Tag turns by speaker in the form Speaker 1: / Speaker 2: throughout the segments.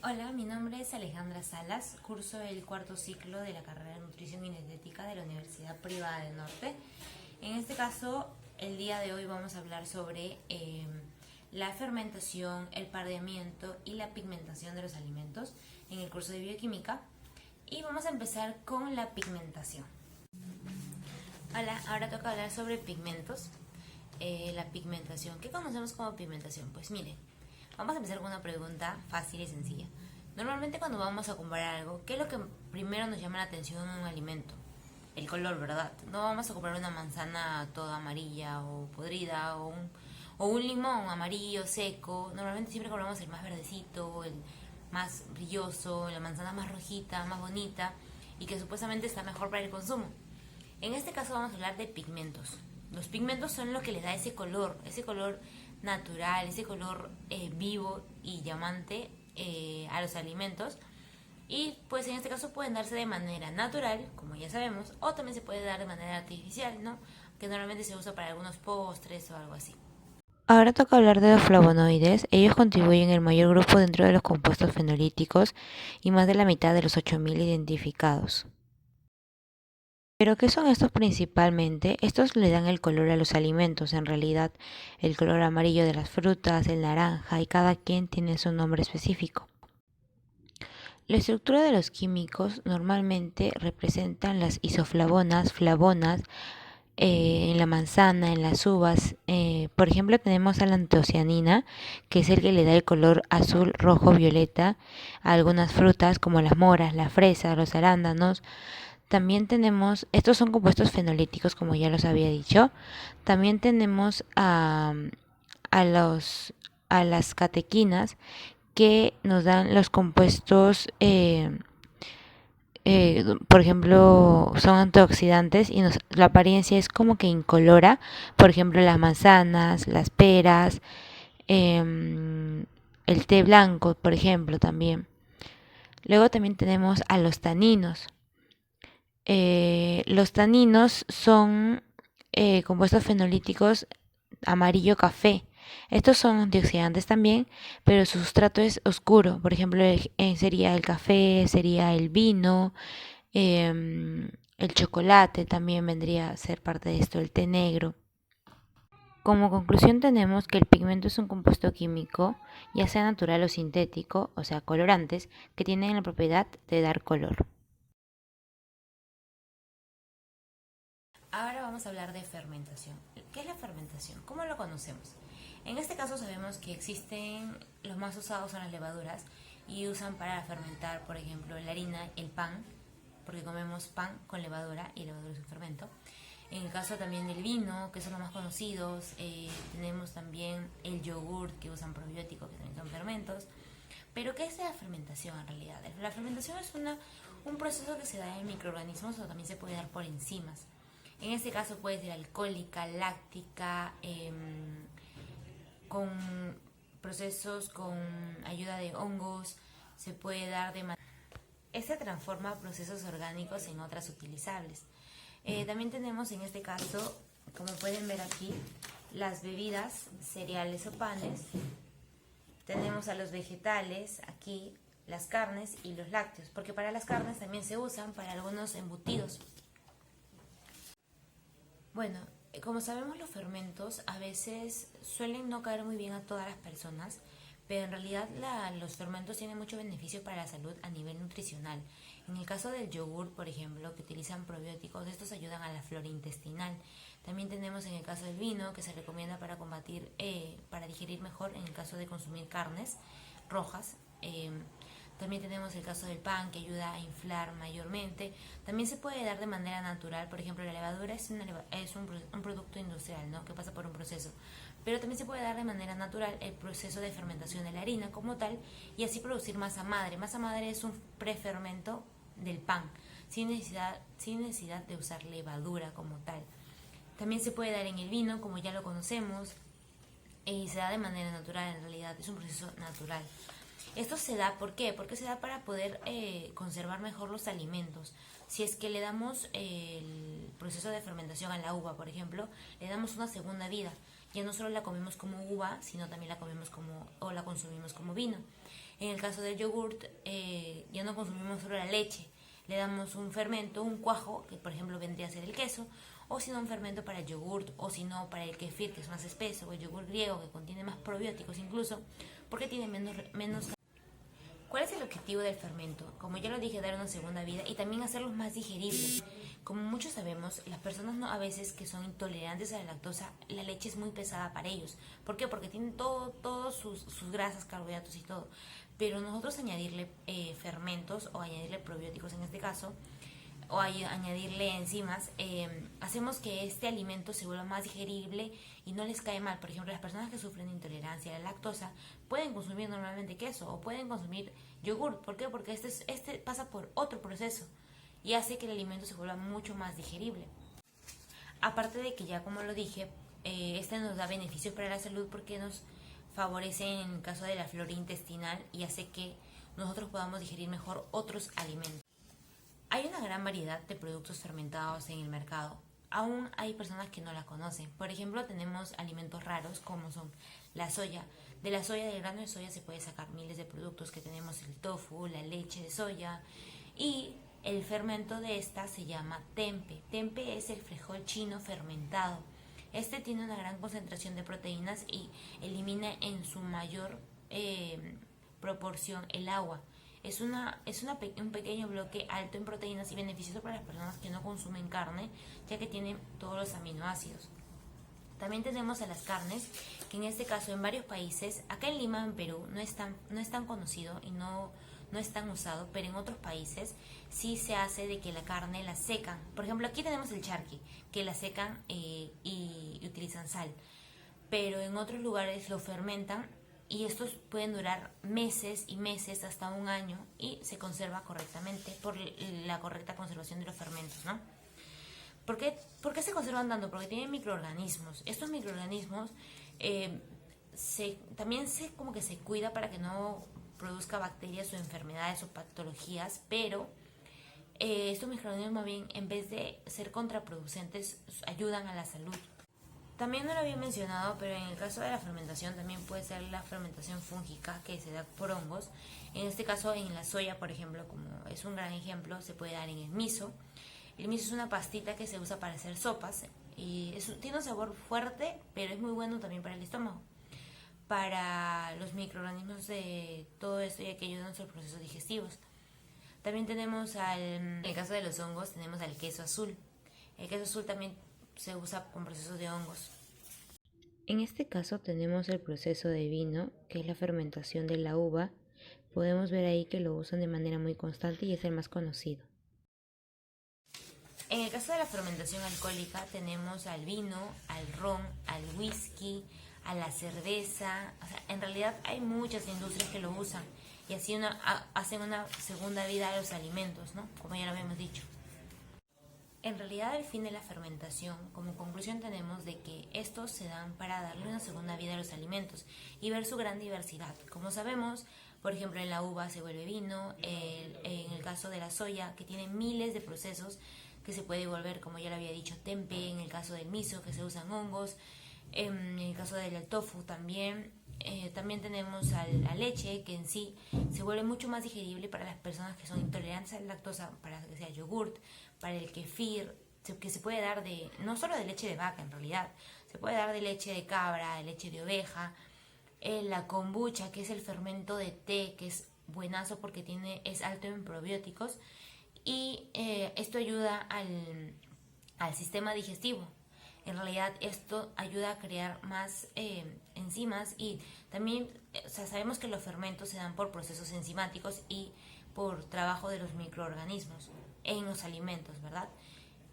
Speaker 1: Hola, mi nombre es Alejandra Salas, curso el cuarto ciclo de la carrera de Nutrición y Dietética de la Universidad Privada del Norte. En este caso, el día de hoy vamos a hablar sobre la fermentación, el pardeamiento y la pigmentación de los alimentos en el curso de bioquímica. Y vamos a empezar con la pigmentación. Hola, ahora toca hablar sobre pigmentos. La pigmentación. ¿Qué conocemos como pigmentación? Pues miren, vamos a empezar con una pregunta fácil y sencilla. Normalmente cuando vamos a comprar algo, ¿qué es lo que primero nos llama la atención en un alimento? El color, ¿verdad? No vamos a comprar una manzana toda amarilla o podrida o un limón amarillo seco. Normalmente siempre compramos el más verdecito, el más brilloso, la manzana más rojita, más bonita y que supuestamente está mejor para el consumo. En este caso vamos a hablar de pigmentos. Los pigmentos son lo que les da ese color natural, ese color vivo y llamante a los alimentos. Y pues en este caso pueden darse de manera natural, como ya sabemos, o también se puede dar de manera artificial, ¿no? Que normalmente se usa para algunos postres o algo así.
Speaker 2: Ahora toca hablar de los flavonoides. Ellos contribuyen el mayor grupo dentro de los compuestos fenolíticos y más de la mitad de los 8.000 identificados. ¿Pero qué son estos principalmente? Estos le dan el color a los alimentos, en realidad el color amarillo de las frutas, el naranja y cada quien tiene su nombre específico. La estructura de los químicos normalmente representan las isoflavonas, flavonas, en la manzana, en las uvas. Por ejemplo, tenemos a la antocianina, que es el que le da el color azul, rojo, violeta a algunas frutas como las moras, la fresa, los arándanos. También tenemos, estos son compuestos fenolíticos, como ya los había dicho. También tenemos a, los, a las catequinas, que nos dan los compuestos por ejemplo, son antioxidantes y la apariencia es como que incolora. Por ejemplo, las manzanas, las peras, el té blanco, por ejemplo, también. Luego también tenemos a los taninos. Los taninos son compuestos fenolíticos amarillo-café. Estos son antioxidantes también, pero su sustrato es oscuro. Por ejemplo, sería el café, sería el vino, el chocolate también vendría a ser parte de esto, el té negro. Como conclusión tenemos que el pigmento es un compuesto químico, ya sea natural o sintético, o sea, colorantes, que tienen la propiedad de dar color.
Speaker 1: Ahora vamos a hablar de fermentación. ¿Qué es la fermentación? ¿Cómo lo conocemos? En este caso sabemos que existen, los más usados son las levaduras y usan para fermentar, por ejemplo, la harina, el pan, porque comemos pan con levadura y levadura es un fermento. En el caso también del vino, que son los más conocidos, tenemos también el yogur, que usan probióticos, que también son fermentos. Pero ¿qué es la fermentación en realidad? La fermentación es un proceso que se da en microorganismos o también se puede dar por enzimas. En este caso puede ser alcohólica, láctica, con procesos con ayuda de hongos, se puede dar de manera... Este transforma procesos orgánicos en otras utilizables. También tenemos en este caso, como pueden ver aquí, las bebidas, cereales o panes. Tenemos a los vegetales, aquí las carnes y los lácteos, porque para las carnes también se usan para algunos embutidos. Bueno, como sabemos los fermentos a veces suelen no caer muy bien a todas las personas, pero en realidad los fermentos tienen mucho beneficio para la salud a nivel nutricional. En el caso del yogur, por ejemplo, que utilizan probióticos, estos ayudan a la flora intestinal. También tenemos en el caso del vino, que se recomienda para combatir, para digerir mejor en el caso de consumir carnes rojas. También tenemos el caso del pan, que ayuda a inflar mayormente. También se puede dar de manera natural. Por ejemplo, la levadura es un producto industrial, ¿no?, que pasa por un proceso. Pero también se puede dar de manera natural el proceso de fermentación de la harina como tal y así producir masa madre. Masa madre es un prefermento del pan, sin necesidad de usar levadura como tal. También se puede dar en el vino, como ya lo conocemos, y se da de manera natural, en realidad es un proceso natural. Esto se da, ¿por qué? Porque se da para poder conservar mejor los alimentos. Si es que le damos el proceso de fermentación a la uva, por ejemplo, le damos una segunda vida ya no solo la comemos como uva, sino también la comemos o la consumimos como vino. En el caso del yogurt, ya no consumimos solo la leche, le damos un fermento, un cuajo, que por ejemplo vendría a ser el queso, o si no un fermento para el yogurt, o si no para el kefir, que es más espeso, o el yogur griego, que contiene más probióticos incluso, porque tiene menos. ¿Cuál es el objetivo del fermento? Como ya lo dije, dar una segunda vida y también hacerlos más digeribles. Como muchos sabemos, las personas a veces que son intolerantes a la lactosa, la leche es muy pesada para ellos. ¿Por qué? Porque tienen todos sus grasas, carbohidratos y todo. Pero nosotros añadirle fermentos o añadirle probióticos en este caso, o añadirle enzimas, hacemos que este alimento se vuelva más digerible y no les cae mal. Por ejemplo, las personas que sufren intolerancia a la lactosa pueden consumir normalmente queso o pueden consumir yogur. ¿Por qué? Porque este pasa por otro proceso y hace que el alimento se vuelva mucho más digerible. Aparte de que ya como lo dije, este nos da beneficios para la salud porque nos favorece en el caso de la flora intestinal y hace que nosotros podamos digerir mejor otros alimentos. Hay una gran variedad de productos fermentados en el mercado. Aún hay personas que no la conocen. Por ejemplo, tenemos alimentos raros como son la soya. De la soya, del grano de soya, se puede sacar miles de productos que tenemos: el tofu, la leche de soya, y el fermento de esta se llama tempe. Tempe es el frijol chino fermentado. Este tiene una gran concentración de proteínas y elimina en su mayor proporción el agua. Es un pequeño bloque alto en proteínas y beneficioso para las personas que no consumen carne, ya que tiene todos los aminoácidos. También tenemos a las carnes, que en este caso en varios países, acá en Lima, en Perú, no es tan conocido y no es tan usado, pero en otros países sí se hace de que la carne la secan. Por ejemplo, aquí tenemos el charqui, que la secan y utilizan sal, pero en otros lugares lo fermentan y estos pueden durar meses y meses, hasta un año, y se conserva correctamente por la correcta conservación de los fermentos, ¿no? ¿Por qué se conservan tanto? Porque tienen microorganismos. Estos microorganismos también como que se cuida para que no produzca bacterias o enfermedades o patologías, pero estos microorganismos más bien, en vez de ser contraproducentes, ayudan a la salud. También no lo había mencionado, pero en el caso de la fermentación también puede ser la fermentación fúngica, que se da por hongos. En este caso, en la soya, por ejemplo, como es un gran ejemplo, se puede dar en el miso. El miso es una pastita que se usa para hacer sopas y tiene un sabor fuerte, pero es muy bueno también para el estómago, para los microorganismos de todo esto, y que ayudan a nuestros procesos digestivos. También tenemos en el caso de los hongos, tenemos al queso azul. El queso azul también se usa con procesos de hongos.
Speaker 2: En este caso tenemos el proceso de vino, que es la fermentación de la uva. Podemos ver ahí que lo usan de manera muy constante y es el más conocido.
Speaker 1: En el caso de la fermentación alcohólica tenemos al vino, al ron, al whisky, a la cerveza. O sea, en realidad hay muchas industrias que lo usan y así hacen una segunda vida a los alimentos, ¿no? Como ya lo habíamos dicho. En realidad, el fin de la fermentación, como conclusión tenemos de que estos se dan para darle una segunda vida a los alimentos y ver su gran diversidad. Como sabemos, por ejemplo, en la uva se vuelve vino, en el caso de la soya, que tiene miles de procesos que se puede volver, como ya lo había dicho, tempe, en el caso del miso, que se usan hongos, en el caso del tofu también. También tenemos a la leche, que en sí se vuelve mucho más digerible para las personas que son intolerantes a la lactosa, para que sea yogurt, para el kefir, que se puede dar no solo de leche de vaca en realidad, se puede dar de leche de cabra, de leche de oveja, la kombucha, que es el fermento de té, que es buenazo porque es alto en probióticos, y esto ayuda al sistema digestivo. En realidad esto ayuda a crear más enzimas y también sabemos que los fermentos se dan por procesos enzimáticos y por trabajo de los microorganismos en los alimentos, ¿verdad?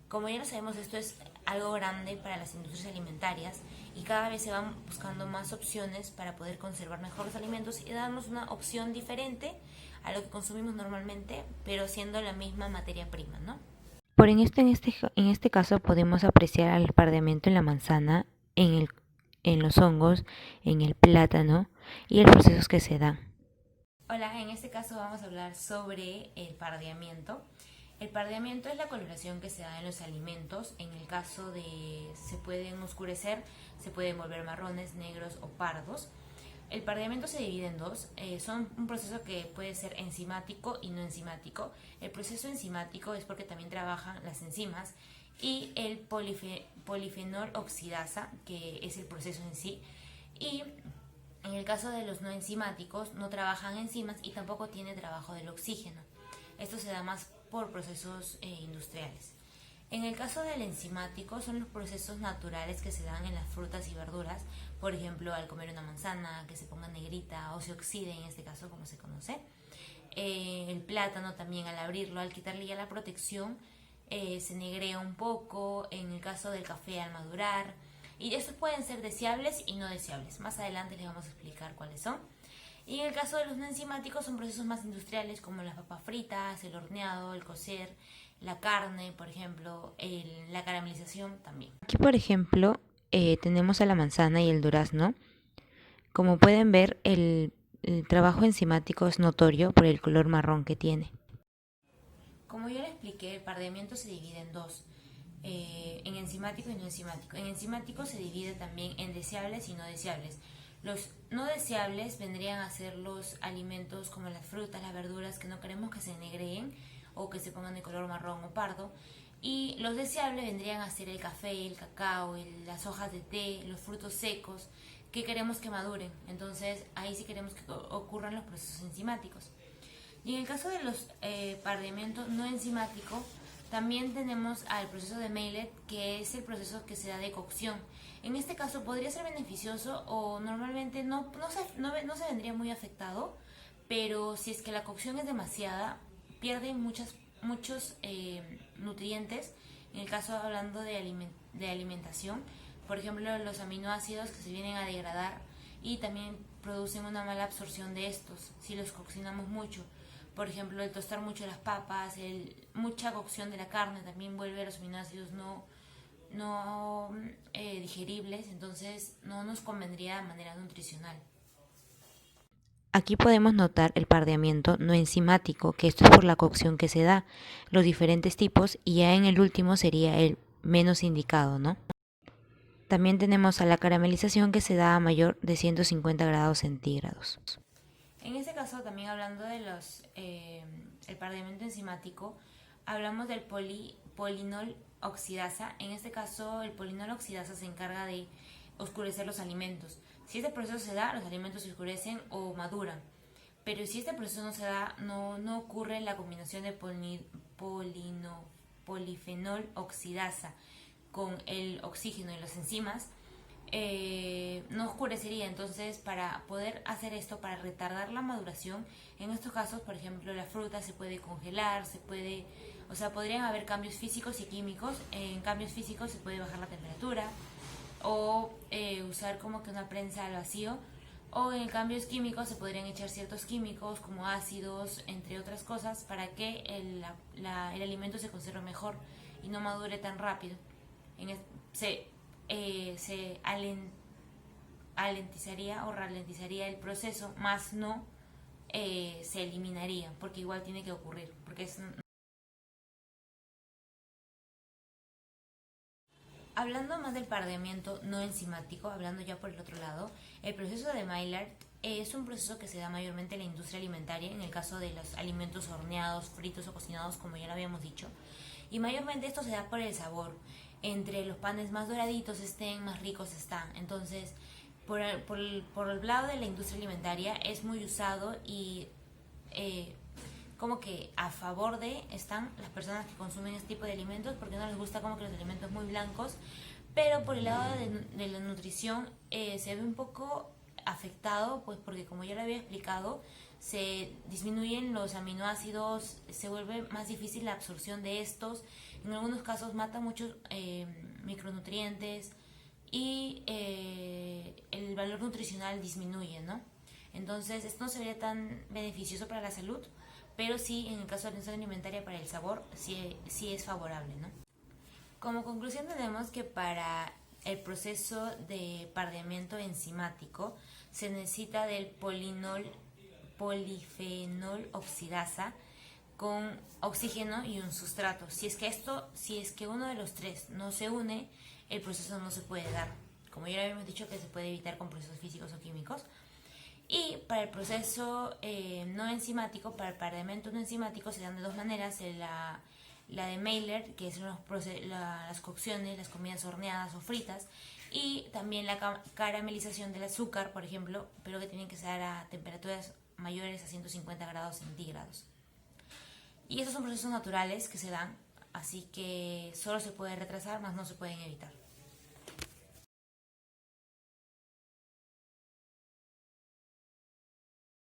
Speaker 1: Como ya lo sabemos, esto es algo grande para las industrias alimentarias y cada vez se van buscando más opciones para poder conservar mejor los alimentos y darnos una opción diferente a lo que consumimos normalmente, pero siendo la misma materia prima, ¿no?
Speaker 2: En este caso podemos apreciar el pardeamiento en la manzana, en los hongos, en el plátano y los procesos que se dan.
Speaker 1: Hola, en este caso vamos a hablar sobre el pardeamiento. El pardeamiento es la coloración que se da en los alimentos. En el caso de se pueden oscurecer, se pueden volver marrones, negros o pardos. El pardeamiento se divide en dos. Son un proceso que puede ser enzimático y no enzimático. El proceso enzimático es porque también trabajan las enzimas y el polifenol oxidasa, que es el proceso en sí. Y en el caso de los no enzimáticos, no trabajan enzimas y tampoco tiene trabajo del oxígeno. Esto se da más por procesos industriales. En el caso del enzimático, son los procesos naturales que se dan en las frutas y verduras, por ejemplo, al comer una manzana, que se ponga negrita o se oxide, en este caso, como se conoce. El plátano también, al abrirlo, al quitarle ya la protección, se negrea un poco. En el caso del café, al madurar. Y estos pueden ser deseables y no deseables. Más adelante les vamos a explicar cuáles son. Y en el caso de los no enzimáticos son procesos más industriales, como las papas fritas, el horneado, el cocer, la carne, por ejemplo, la caramelización también.
Speaker 2: Aquí, por ejemplo, tenemos a la manzana y el durazno. Como pueden ver, el trabajo enzimático es notorio por el color marrón que tiene.
Speaker 1: Como yo le expliqué, el pardeamiento se divide en dos, en enzimático y no enzimático. En enzimático se divide también en deseables y no deseables. Los no deseables vendrían a ser los alimentos como las frutas, las verduras que no queremos que se negreen o que se pongan de color marrón o pardo. Y los deseables vendrían a ser el café, el cacao, las hojas de té, los frutos secos que queremos que maduren. Entonces ahí sí queremos que ocurran los procesos enzimáticos. Y en el caso de los pardeamientos no enzimáticos, también tenemos al proceso de Maillard, que es el proceso que se da de cocción. En este caso podría ser beneficioso o normalmente no se vendría muy afectado, pero si es que la cocción es demasiada, pierde muchos nutrientes. En el caso hablando de alimentación, por ejemplo, los aminoácidos que se vienen a degradar y también producen una mala absorción de estos si los cocinamos mucho. Por ejemplo, el tostar mucho las papas, mucha cocción de la carne también vuelve a los aminoácidos no digeribles, entonces no nos convendría de manera nutricional.
Speaker 2: Aquí podemos notar el pardeamiento no enzimático, que esto es por la cocción que se da, los diferentes tipos, y ya en el último sería el menos indicado, ¿no? También tenemos a la caramelización, que se da a mayor de 150 grados centígrados.
Speaker 1: En este caso, también hablando de el pardeamiento enzimático, hablamos del polinol oxidasa. En este caso, el polinol oxidasa se encarga de oscurecer los alimentos. Si este proceso se da, los alimentos se oscurecen o maduran. Pero si este proceso no se da, no ocurre la combinación de polifenol oxidasa con el oxígeno y las enzimas, no oscurecería. Entonces, para poder hacer esto, para retardar la maduración, en estos casos, por ejemplo, la fruta se puede congelar, podrían haber cambios físicos y químicos. En cambios físicos se puede bajar la temperatura o usar como que una prensa al vacío, o en cambios químicos se podrían echar ciertos químicos como ácidos, entre otras cosas, para que el alimento se conserve mejor y no madure tan rápido. Se alentizaría o ralentizaría el proceso, más no se eliminaría, porque igual tiene que ocurrir, porque es... Hablando más del pardeamiento no enzimático, hablando ya por el otro lado, el proceso de Maillard es un proceso que se da mayormente en la industria alimentaria, en el caso de los alimentos horneados, fritos o cocinados, como ya lo habíamos dicho, y mayormente esto se da por el sabor. Entre los panes más doraditos estén, más ricos están. Entonces, por el lado de la industria alimentaria es muy usado y como que a favor de están las personas que consumen este tipo de alimentos, porque no les gusta como que los alimentos muy blancos. Pero por el lado de la nutrición se ve un poco afectado, pues porque como ya lo había explicado, se disminuyen los aminoácidos, se vuelve más difícil la absorción de estos, en algunos casos mata muchos micronutrientes y el valor nutricional disminuye, ¿no? Entonces esto no sería tan beneficioso para la salud, pero sí, en el caso de la industria alimentaria, para el sabor sí es favorable, ¿no? Como conclusión tenemos que para el proceso de pardeamiento enzimático se necesita del polifenol oxidasa, con oxígeno y un sustrato. Si es que uno de los tres no se une, el proceso no se puede dar. Como ya habíamos dicho, que se puede evitar con procesos físicos o químicos. Y para el proceso no enzimático, para el paramento no enzimático, se dan de dos maneras. La de Maillard, que es las cocciones, las comidas horneadas o fritas, y también la caramelización del azúcar, por ejemplo, pero que tienen que ser a temperaturas mayores a 150 grados centígrados. Y esos son procesos naturales que se dan, así que solo se puede retrasar, más no se pueden evitar.